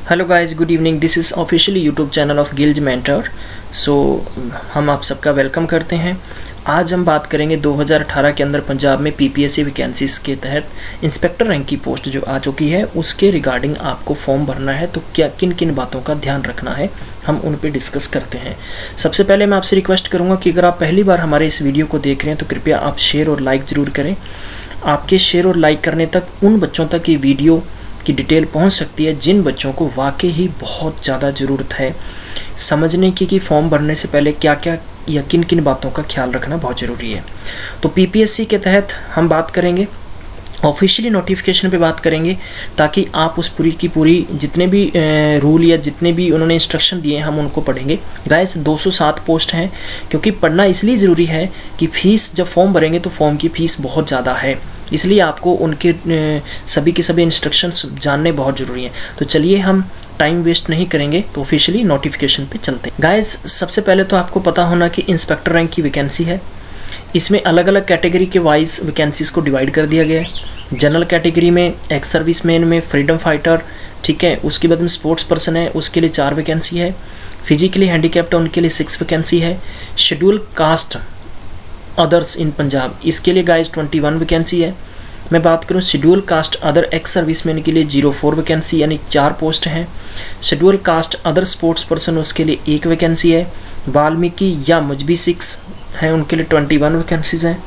Hello guys, good evening. This is officially YouTube channel of Gills mentor. So हम आप सबका welcome करते हैं। आज हम बात करेंगे 2018 के अंदर पंजाब में पीपीएससी वैकेंसीज़ के तहत इंस्पेक्टर रैंक की पोस्ट जो आ चुकी है उसके रिगार्डिंग आपको फॉर्म भरना है तो क्या किन किन बातों का ध्यान रखना है हम उन पे डिस्कस करते हैं। सबसे पहले मैं आपसे रिक्वेस्ट करूँगा कि अगर आप पहली बार हमारे इस वीडियो को देख रहे हैं तो कृपया आप शेयर और लाइक ज़रूर करें। आपके शेयर और लाइक करने तक उन बच्चों तक ये वीडियो की डिटेल पहुंच सकती है जिन बच्चों को वाकई ही बहुत ज़्यादा ज़रूरत है समझने की कि फॉर्म भरने से पहले क्या क्या या किन किन बातों का ख्याल रखना बहुत ज़रूरी है। तो पीपीएससी के तहत हम बात करेंगे, ऑफिशियली नोटिफिकेशन पे बात करेंगे ताकि आप उस पूरी की पूरी जितने भी रूल या जितने भी उन्होंने इंस्ट्रक्शन दिए हैं हम उनको पढ़ेंगे। गाइस 207 पोस्ट हैं, क्योंकि पढ़ना इसलिए ज़रूरी है कि फ़ीस जब फॉर्म भरेंगे तो फॉर्म की फ़ीस बहुत ज़्यादा है, इसलिए आपको उनके सभी के सभी इंस्ट्रक्शंस जानने बहुत ज़रूरी हैं। तो चलिए हम टाइम वेस्ट नहीं करेंगे तो ऑफिशियली नोटिफिकेशन पे चलते हैं। गाइस सबसे पहले तो आपको पता होना कि इंस्पेक्टर रैंक की वैकेंसी है। इसमें अलग अलग कैटेगरी के वाइज वैकेंसीज़ को डिवाइड कर दिया गया है। जनरल कैटेगरी में एक्स सर्विसमैन में फ्रीडम फाइटर, ठीक है, उसके बाद में स्पोर्ट्स पर्सन है उसके लिए 4 वैकेंसी है। फिजिकली हैंडीकैप्ड उनके लिए 6 वैकेंसी है। Schedule caste others in Punjab इसके लिए गाइस 21 वैकेंसी है। मैं बात करूं schedule caste other ex serviceman के लिए 04 वैकेंसी यानी 4 पोस्ट हैं। Schedule caste other sports person उसके लिए 1 वैकेंसी है। वाल्मीकि या मजबी 6 हैं उनके लिए 21 वैकेंसीज हैं।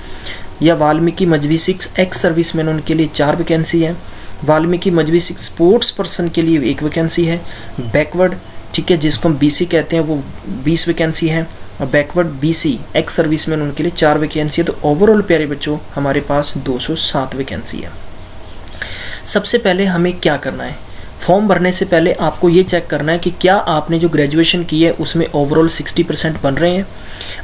या वाल्मीकि मजबी 6 एक्स सर्विसमैन उनके लिए 4 वैकेंसी है। वाल्मीकि मजबी 6 स्पोर्ट्स पर्सन के लिए 1 वैकेंसी है। बैकवर्ड, ठीक है, जिसको हम बीसी कहते हैं, वो 20 वैकेंसी है। और बैकवर्ड बीसी एक्स सर्विसमैन उनके लिए 4 वैकेंसी है। तो ओवरऑल प्यारे बच्चों हमारे पास 207 वैकेंसी है। सबसे पहले हमें क्या करना है, फॉर्म भरने से पहले आपको ये चेक करना है कि क्या आपने जो ग्रेजुएशन की है उसमें ओवरऑल 60% बन रहे हैं।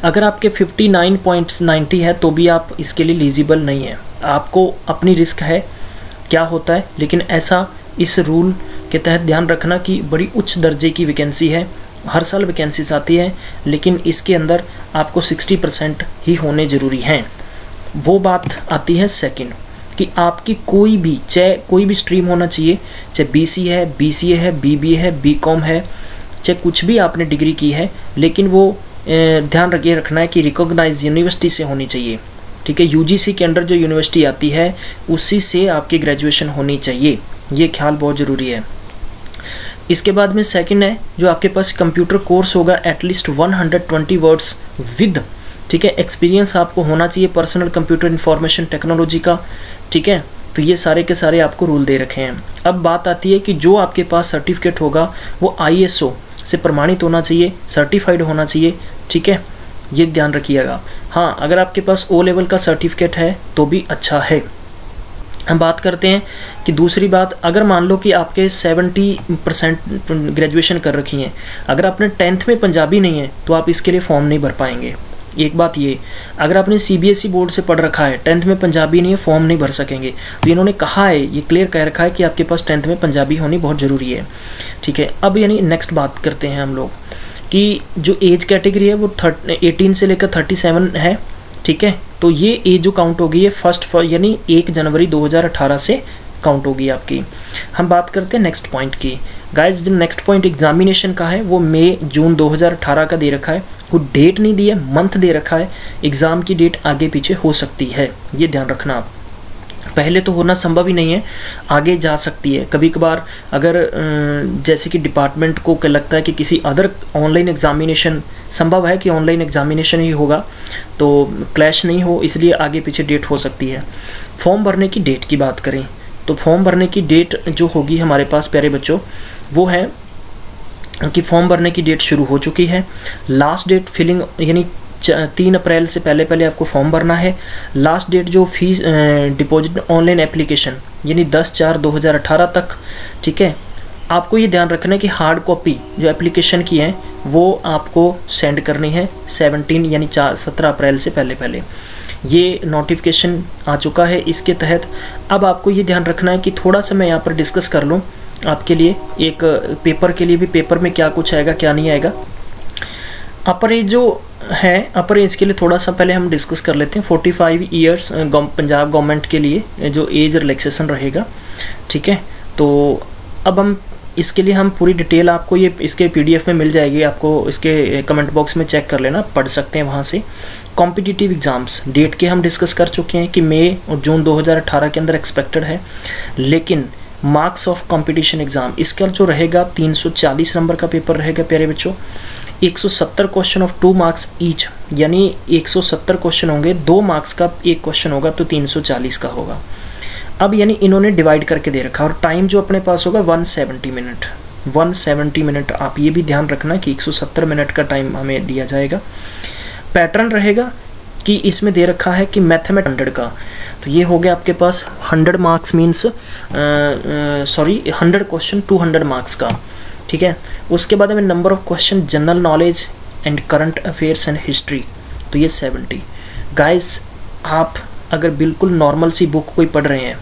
अगर आपके 59.90 है तो भी आप इसके लिए एलिजिबल नहीं है। आपको अपनी रिस्क है क्या होता है, लेकिन ऐसा इस रूल के तहत ध्यान रखना कि बड़ी उच्च दर्जे की वैकेंसी है। हर साल वैकेंसीज आती है लेकिन इसके अंदर आपको 60% ही होने ज़रूरी हैं। वो बात आती है सेकंड कि आपकी कोई भी चाहे कोई भी स्ट्रीम होना चाहिए, चाहे बीसी है, बीसीए है, बीबीए है, बीकॉम है, चाहे कुछ भी आपने डिग्री की है, लेकिन वो ध्यान रखना है कि रिकॉग्नाइज यूनिवर्सिटी से होनी चाहिए। ठीक है, यूजीसी के अंडर जो यूनिवर्सिटी आती है उसी से आपकी ग्रेजुएशन होनी चाहिए, ये ख्याल बहुत ज़रूरी है। इसके बाद में सेकंड है जो आपके पास कंप्यूटर कोर्स होगा एटलीस्ट 120 वर्ड्स विद, ठीक है, एक्सपीरियंस आपको होना चाहिए पर्सनल कंप्यूटर इंफॉर्मेशन टेक्नोलॉजी का, ठीक है। तो ये सारे के सारे आपको रूल दे रखे हैं। अब बात आती है कि जो आपके पास सर्टिफिकेट होगा वो ISO से प्रमाणित होना चाहिए, सर्टिफाइड होना चाहिए, ठीक है, ये ध्यान रखिएगा। हाँ, अगर आपके पास O लेवल का सर्टिफिकेट है तो भी अच्छा है। हम बात करते हैं कि दूसरी बात, अगर मान लो कि आपके 70% ग्रेजुएशन कर रखी हैं, अगर आपने 10th में पंजाबी नहीं है तो आप इसके लिए फॉर्म नहीं भर पाएंगे। एक बात ये, अगर आपने CBSE बोर्ड से पढ़ रखा है, 10th में पंजाबी नहीं है, फॉर्म नहीं भर सकेंगे। तो इन्होंने कहा है, ये क्लियर कह रखा है कि आपके पास 10th में पंजाबी होनी बहुत ज़रूरी है, ठीक है। अब यानी नेक्स्ट बात करते हैं हम लोग कि जो एज कैटेगरी है वो 18 से लेकर 37 है, ठीक है। तो ये एज जो काउंट होगी ये यानी 1 जनवरी 2018 से काउंट होगी आपकी। हम बात करते हैं नेक्स्ट पॉइंट की। गाइस जो नेक्स्ट पॉइंट एग्जामिनेशन का है वो मई जून 2018 का दे रखा है, कोई डेट नहीं दी है, मंथ दे रखा है। एग्ज़ाम की डेट आगे पीछे हो सकती है, ये ध्यान रखना आप। पहले तो होना संभव ही नहीं है, आगे जा सकती है कभी कभार। अगर जैसे कि डिपार्टमेंट को लगता है कि किसी अदर ऑनलाइन एग्जामिनेशन संभव है कि ऑनलाइन एग्जामिनेशन ही होगा तो क्लैश नहीं हो, इसलिए आगे पीछे डेट हो सकती है। फॉर्म भरने की डेट की बात करें तो फॉर्म भरने की डेट जो होगी हमारे पास प्यारे बच्चों वो है कि फॉर्म भरने की डेट शुरू हो चुकी है। लास्ट डेट फिलिंग यानी 3 अप्रैल से पहले आपको फॉर्म भरना है। लास्ट डेट जो फीस डिपॉजिट ऑनलाइन एप्लीकेशन यानी 10/4/2018 तक, ठीक है। आपको ये ध्यान रखना है कि हार्ड कॉपी जो एप्लीकेशन की है वो आपको सेंड करनी है 17 यानी 17 अप्रैल से पहले। ये नोटिफिकेशन आ चुका है इसके तहत। अब आपको ये ध्यान रखना है कि थोड़ा सा मैं यहाँ पर डिस्कस कर लूँ आपके लिए, एक पेपर के लिए भी, पेपर में क्या कुछ आएगा क्या नहीं आएगा। अपर एज जो है, अपर एज के लिए थोड़ा सा पहले हम डिस्कस कर लेते हैं। 45 ईयर्स पंजाब गवर्नमेंट के लिए जो एज रिलैक्सेशन रहेगा, ठीक है। तो अब हम इसके लिए हम पूरी डिटेल आपको ये इसके PDF में मिल जाएगी, आपको इसके कमेंट बॉक्स में चेक कर लेना, पढ़ सकते हैं वहाँ से। कॉम्पिटिटिव एग्ज़ाम्स डेट के हम डिस्कस कर चुके हैं कि मई और जून 2018 के अंदर एक्सपेक्टेड है, लेकिन मार्क्स ऑफ कंपटीशन एग्ज़ाम इसका जो रहेगा 340 नंबर का पेपर रहेगा प्यारे बच्चों। 170 क्वेश्चन ऑफ 2 मार्क्स ईच, यानी 170 क्वेश्चन होंगे, 2 मार्क्स का एक क्वेश्चन होगा तो 340 का होगा। अब यानी इन्होंने डिवाइड करके दे रखा, और टाइम जो अपने पास होगा 170 मिनट, 170 मिनट। आप ये भी ध्यान रखना कि 170 मिनट का टाइम हमें दिया जाएगा। पैटर्न रहेगा कि इसमें दे रखा है कि मैथमेटिक्स 100 का, तो ये हो गया आपके पास 100 मार्क्स मीन्स 100 क्वेश्चन 200 मार्क्स का, ठीक है। उसके बाद में number of question general knowledge and current affairs and history, तो ये 70। गाइस आप अगर बिल्कुल नॉर्मल सी बुक कोई पढ़ रहे हैं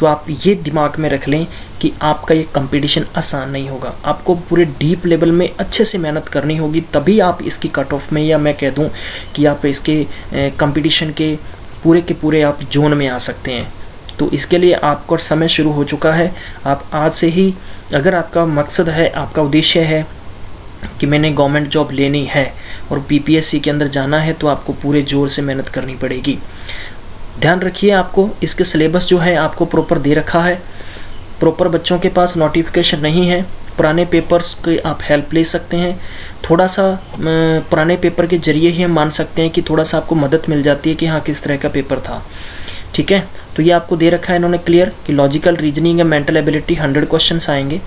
तो आप ये दिमाग में रख लें कि आपका ये कंपटीशन आसान नहीं होगा, आपको पूरे डीप लेवल में अच्छे से मेहनत करनी होगी, तभी आप इसकी कट ऑफ में, या मैं कह दूं कि आप इसके कंपटीशन के पूरे आप जोन में आ सकते हैं। तो इसके लिए आपका समय शुरू हो चुका है। आप आज से ही, अगर आपका मकसद है, आपका उद्देश्य है कि मैंने गवर्नमेंट जॉब लेनी है और PPSC के अंदर जाना है, तो आपको पूरे जोर से मेहनत करनी पड़ेगी। ध्यान रखिए, आपको इसके सिलेबस जो है आपको प्रॉपर दे रखा है। प्रॉपर बच्चों के पास नोटिफिकेशन नहीं है, पुराने पेपर्स की आप हेल्प ले सकते हैं। थोड़ा सा पुराने पेपर के जरिए ही हम मान सकते हैं कि थोड़ा सा आपको मदद मिल जाती है कि हाँ किस तरह का पेपर था, ठीक है। तो ये आपको दे रखा है इन्होंने क्लियर कि लॉजिकल रीजनिंग या मेंटल एबिलिटी 100 क्वेश्चन आएंगे,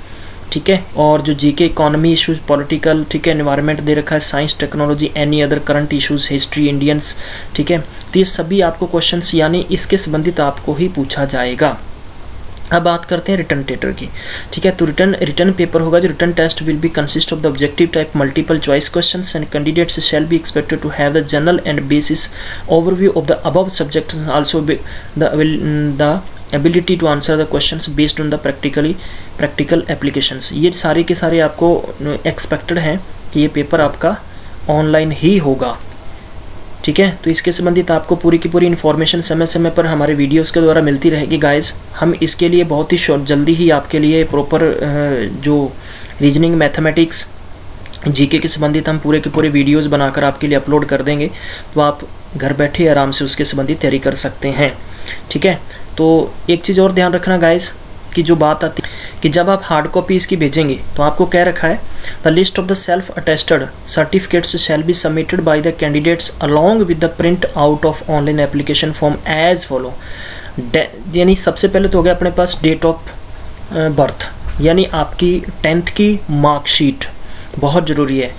ठीक है। और जो GK इकोनॉमी इशूज़, पॉलिटिकल, ठीक है, एनवायरनमेंट दे रखा है, science technology, any other current issues, history, Indians, ठीक है। तो ये सभी आपको क्वेश्चंस यानी इसके संबंधित आपको ही पूछा जाएगा। अब बात करते हैं रिटर्न टेटर की, ठीक है। तो रिटर्न पेपर होगा, जो return test will be consist of the objective type multiple choice questions and candidates shall be expected to have the general and basis overview of the above subjects, also the ability to answer the questions based on the practical applications. ये सारे के सारे आपको expected हैं कि ये paper आपका online ही होगा, ठीक है। तो इसके संबंधित आपको पूरी की पूरी इन्फॉर्मेशन समय समय पर हमारे वीडियोस के द्वारा मिलती रहेगी गाइस। हम इसके लिए बहुत ही जल्दी ही आपके लिए प्रॉपर जो रीजनिंग, मैथमेटिक्स, GK के संबंधित हम पूरे के पूरे वीडियोस बनाकर आपके लिए अपलोड कर देंगे, तो आप घर बैठे आराम से उसके संबंधित तैयारी कर सकते हैं, ठीक है। तो एक चीज़ और ध्यान रखना गाइस कि जो बात आती है कि जब आप हार्ड कॉपी इसकी भेजेंगे तो आपको कह रखा है the list of the self attested certificates shall be submitted by the candidates along with the print out of online application form as follow. यानी सबसे पहले तो हो गया अपने पास डेट ऑफ बर्थ, यानी आपकी 10th की मार्कशीट बहुत ज़रूरी है,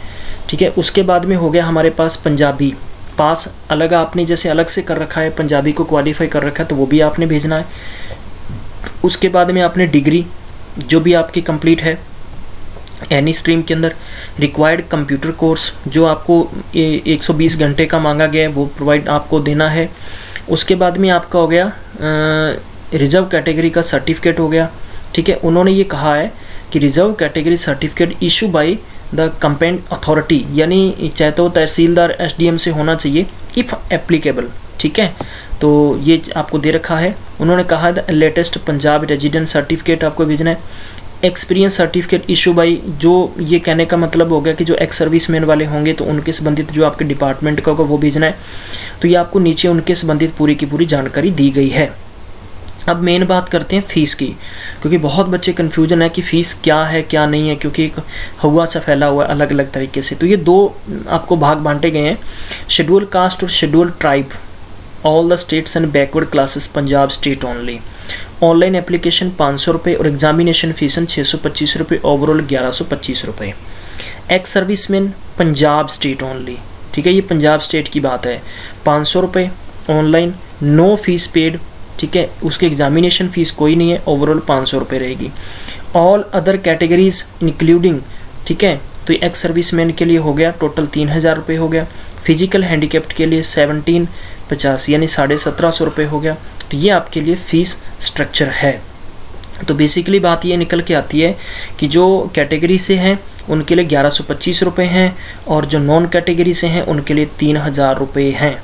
ठीक है। उसके बाद में हो गया हमारे पास पंजाबी पास, अलग आपने जैसे अलग से कर रखा है, पंजाबी को क्वालिफाई कर रखा है तो वो भी आपने भेजना है। उसके बाद में आपने डिग्री जो भी आपकी कंप्लीट है एनी स्ट्रीम के अंदर, रिक्वायर्ड कंप्यूटर कोर्स जो आपको 120 घंटे का मांगा गया है वो प्रोवाइड आपको देना है। उसके बाद में आपका हो गया रिजर्व कैटेगरी का सर्टिफिकेट हो गया, ठीक है। उन्होंने ये कहा है कि reserve category certificate issue by the competent authority, यानी चाहे तो तहसीलदार SDM से होना चाहिए इफ़ एप्लीकेबल, ठीक है। तो ये आपको दे रखा है। उन्होंने कहा है the latest Punjab resident certificate आपको भेजना है। एक्सपीरियंस सर्टिफिकेट इशू बाई, जो ये कहने का मतलब हो गया कि जो एक्स सर्विस मैन वाले होंगे तो उनके संबंधित जो आपके डिपार्टमेंट का होगा वो भेजना है। तो ये आपको नीचे उनके संबंधित पूरी की पूरी जानकारी दी गई है। अब मेन बात करते हैं फ़ीस की, क्योंकि बहुत बच्चे कन्फ्यूजन है कि फ़ीस क्या है क्या नहीं है, क्योंकि एक हुआ सा फैला हुआ है अलग अलग तरीके से। तो ये दो आपको भाग बांटे गए हैं, शेड्यूल कास्ट और schedule tribe, all the states and backward classes Punjab state only. Online application 500 रुपये और एग्जामिनेशन फीसन 625 रुपये, ओवरऑल 1125 रुपये। Ex serviceman Punjab state only, ठीक है, ये पंजाब स्टेट की बात है। 500 रुपये ऑनलाइन, नो फीस पेड, ठीक है, उसके एग्जामिनेशन फ़ीस कोई नहीं है, ओवरऑल 500 रुपये रहेगी। ऑल अदर कैटेगरीज इंक्लूडिंग, ठीक है, तो एक्स सर्विसमैन के लिए हो गया टोटल 3000 रुपये हो गया। फिजिकल हैंडीकैप्ड के लिए 1750 यानी 1750 रुपये हो गया। तो ये आपके लिए फ़ीस स्ट्रक्चर है। तो बेसिकली बात ये निकल के आती है कि जो कैटेगरी से हैं उनके लिए 1125 रुपये हैं और जो नॉन कैटेगरी से हैं उनके लिए 3000 रुपये हैं।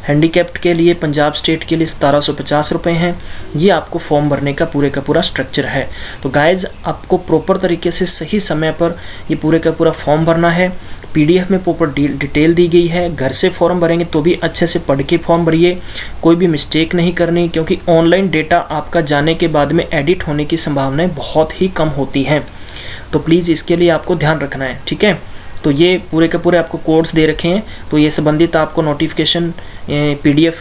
हैंडीकैप्ड के लिए पंजाब स्टेट के लिए 1750 रुपये हैं। ये आपको फॉर्म भरने का पूरा स्ट्रक्चर है। तो गाइज आपको प्रॉपर तरीके से सही समय पर ये पूरे का पूरा फॉर्म भरना है। PDF में प्रॉपर डिटेल दी गई है। घर से फॉर्म भरेंगे तो भी अच्छे से पढ़ के फॉर्म भरिए, कोई भी मिस्टेक नहीं करनी, क्योंकि ऑनलाइन डेटा आपका जाने के बाद में एडिट होने की संभावनाएं बहुत ही कम होती हैं। तो प्लीज़ इसके लिए आपको ध्यान रखना है, ठीक है। तो ये पूरे के पूरे आपको कोड्स दे रखे हैं। तो ये संबंधित आपको नोटिफिकेशन PDF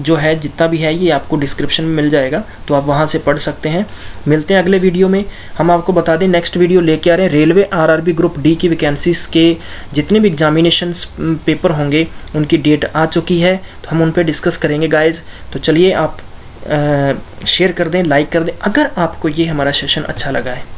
जो है जितना भी है ये आपको डिस्क्रिप्शन में मिल जाएगा, तो आप वहाँ से पढ़ सकते हैं। मिलते हैं अगले वीडियो में। हम आपको बता दें नेक्स्ट वीडियो लेके आ रहे हैं रेलवे RRB ग्रुप D की वैकेंसीज के जितने भी एग्जामिनेशंस पेपर होंगे उनकी डेट आ चुकी है, तो हम उन पर डिस्कस करेंगे गाइज। तो चलिए आप शेयर कर दें, लाइक कर दें अगर आपको ये हमारा सेशन अच्छा लगा है।